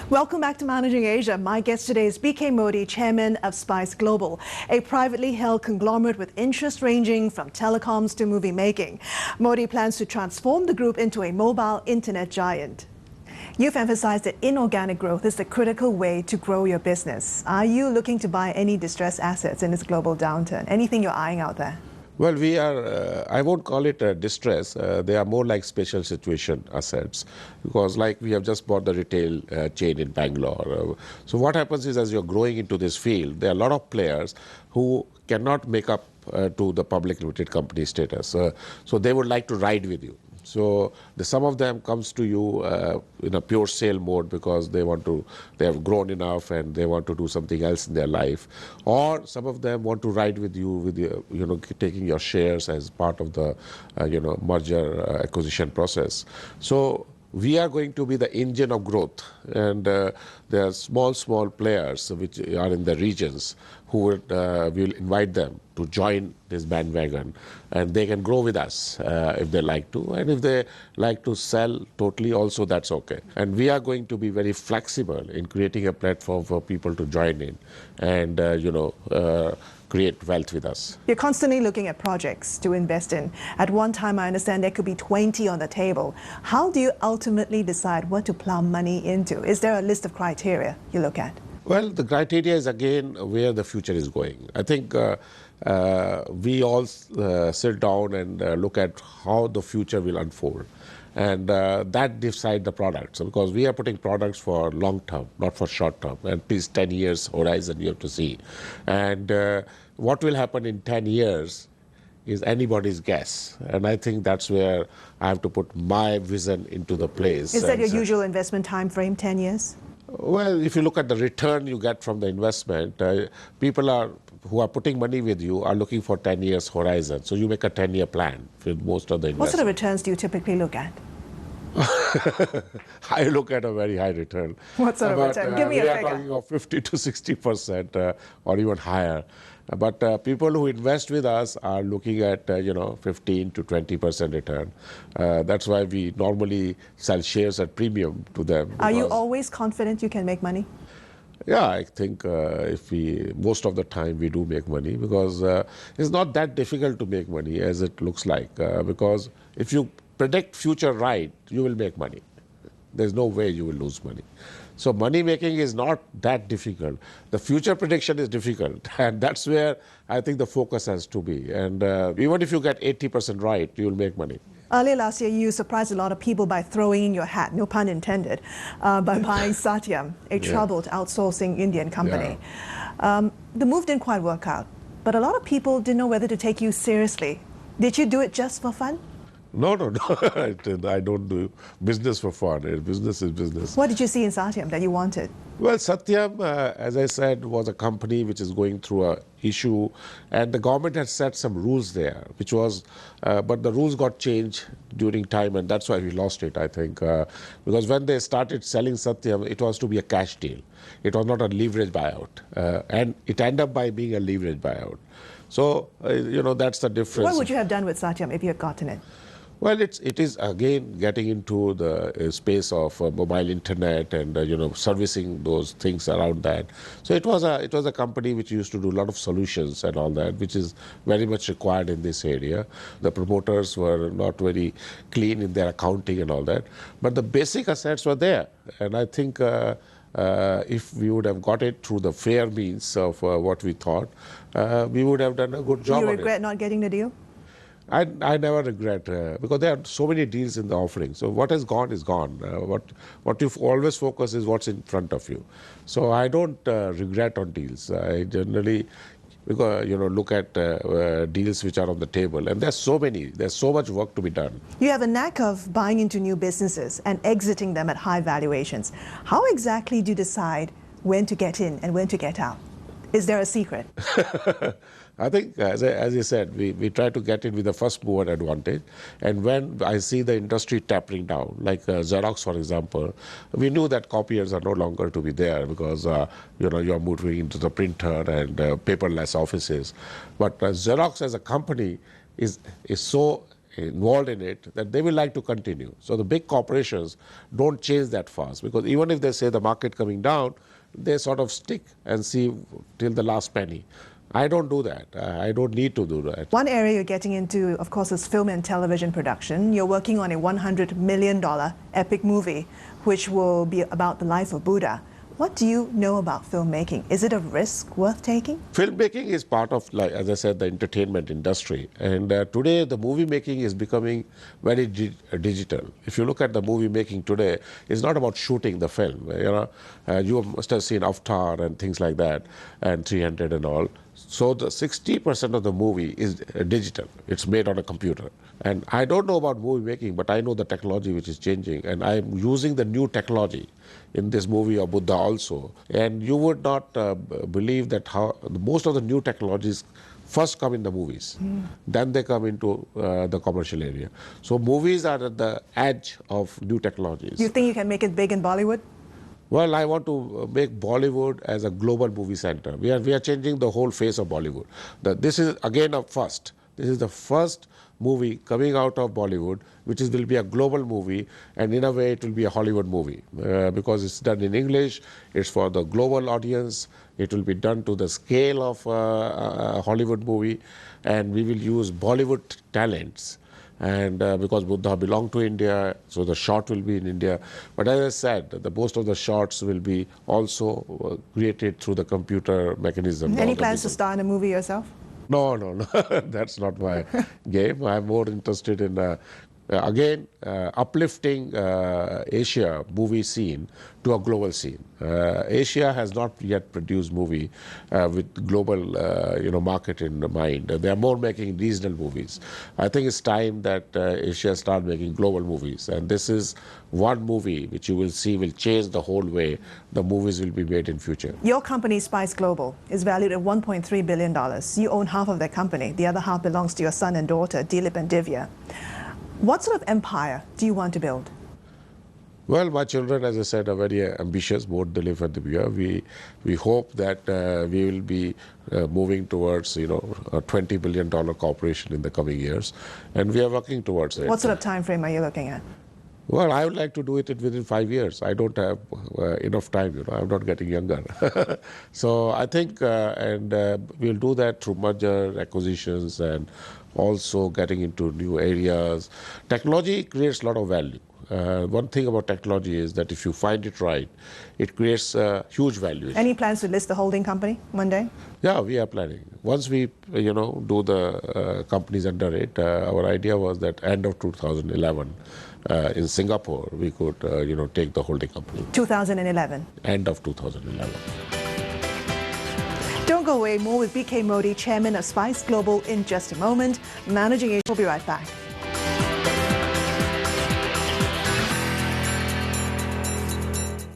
Welcome back to Managing Asia. My guest today is BK Modi, chairman of Spice Global, a privately held conglomerate with interests ranging from telecoms to movie making. Modi plans to transform the group into a mobile internet giant. You've emphasized that inorganic growth is the critical way to grow your business. Are you looking to buy any distressed assets in this global downturn? Anything you're eyeing out there? Well, we are, I won't call it a distress. They are more like special situation assets because like we have just bought the retail chain in Bangalore. So what happens is as you're growing into this field, there are a lot of players who cannot make up to the public limited company status. So they would like to ride with you. So some of them comes to you in a pure sale mode because they have grown enough and they want to do something else in their life. Or some of them want to ride with you with taking your shares as part of the merger acquisition process. So we are going to be the engine of growth, and there are small players which are in the regions who will invite them to join this bandwagon, and they can grow with us if they like to, and if they like to sell totally also, that's okay. And we are going to be very flexible in creating a platform for people to join in and create wealth with us. You're constantly looking at projects to invest in. At one time, I understand there could be 20 on the table. How do you ultimately decide what to plow money into? Is there a list of criteria you look at? Well, the criteria is again where the future is going. I think we all sit down and look at how the future will unfold. And that decides the products, because we are putting products for long term, not for short term, at least 10 years horizon you have to see. And what will happen in 10 years is anybody's guess. And I think that's where I have to put my vision into the place. Is that your usual investment time frame, 10 years? Well, if you look at the return you get from the investment, people who are putting money with you are looking for 10 years horizon. So you make a 10-year plan with most of the investment. What sort of returns do you typically look at? I look at a very high return. What sort of return? Give me a figure. We are talking of 50 to 60% or even higher. But people who invest with us are looking at 15 to 20% return. That's why we normally sell shares at premium to them. Are you always confident you can make money? Yeah, I think most of the time we do make money, because it's not that difficult to make money as it looks like. Because if you predict future right, you will make money. There's no way you will lose money. So money making is not that difficult. The future prediction is difficult, and that's where I think the focus has to be. And even if you get 80% right, you will make money. Earlier last year, you surprised a lot of people by throwing in your hat, no pun intended, by buying Satyam, a troubled outsourcing Indian company. Yeah. The move didn't quite work out, but a lot of people didn't know whether to take you seriously. Did you do it just for fun? No. I don't do business for fun. Business is business. What did you see in Satyam that you wanted? Well, Satyam, as I said, was a company which is going through an issue, and the government had set some rules there, but the rules got changed during time, and that's why we lost it, I think. Because when they started selling Satyam, it was to be a cash deal. It was not a leverage buyout. And it ended up by being a leverage buyout. So, that's the difference. What would you have done with Satyam if you had gotten it? Well, it is again getting into the space of mobile internet and servicing those things around that. So it was a company which used to do a lot of solutions and all that, which is very much required in this area. The promoters were not very clean in their accounting and all that, but the basic assets were there, and I think. If we would have got it through the fair means of what we thought, we would have done a good job. Do you regret not getting the deal? I never regret, because there are so many deals in the offering. So what has gone is gone. What you always focus is what's in front of you. So I don't regret on deals. I generally look at deals which are on the table, and there's so many. There's so much work to be done. You have a knack of buying into new businesses and exiting them at high valuations. How exactly do you decide when to get in and when to get out? Is there a secret? I think, as I said, we try to get in with the first mover advantage. And when I see the industry tapering down, like Xerox, for example, we knew that copiers are no longer to be there because, you're moving into the printer and paperless offices. But Xerox as a company is so involved in it, that they will like to continue. So the big corporations don't change that fast, because even if they say the market coming down, they sort of stick and see till the last penny. I don't do that. I don't need to do that. One area you're getting into, of course, is film and television production. You're working on a $100 million epic movie, which will be about the life of Buddha. What do you know about filmmaking? Is it a risk worth taking? Filmmaking is part of, like, as I said, the entertainment industry. And today, the movie making is becoming very digital. If you look at the movie making today, it's not about shooting the film. You must have seen Avatar and things like that, and 300 and all. So the 60% of the movie is digital. It's made on a computer. And I don't know about movie making, but I know the technology which is changing. And I'm using the new technology in this movie of Buddha also. And you would not believe that how most of the new technologies first come in the movies. Then they come into the commercial area. So movies are at the edge of new technologies. You think you can make it big in Bollywood? Well, I want to make Bollywood as a global movie center. We are changing the whole face of Bollywood. This is again a first. This is the first movie coming out of Bollywood, which will be a global movie, and in a way it will be a Hollywood movie because it's done in English. It's for the global audience. It will be done to the scale of a Hollywood movie, and we will use Bollywood talents. And because Buddha belonged to India, so the shot will be in India. But as I said, most of the shots will be also created through the computer mechanism. Any plans to star in a movie yourself? No, that's not my game. I'm more interested in, uplifting Asia movie scene to a global scene. Asia has not yet produced movie with global, market in mind. They are more making regional movies. I think it's time that Asia start making global movies. And this is one movie which you will see will change the whole way the movies will be made in future. Your company, Spice Global, is valued at $1.3 billion. You own half of that company. The other half belongs to your son and daughter, Dilip and Divya. What sort of empire do you want to build? Well, my children, as I said, are very ambitious, both Dilip and Divya. We hope that we will be moving towards, a $20 billion corporation in the coming years, and we are working towards it. What sort of time frame are you looking at? Well, I would like to do it within 5 years. I don't have enough time, I'm not getting younger. So I think, we'll do that through merger, acquisitions, and also getting into new areas. Technology creates a lot of value. One thing about technology is that if you find it right, it creates huge value. Any plans to list the holding company one day? Yeah, we are planning. Once we, do the companies under it, our idea was that end of 2011, in Singapore, we could, take the holding company. 2011? End of 2011. Don't go away. More with BK Modi, Chairman of Spice Global, in just a moment. Managing Asia. We'll be right back.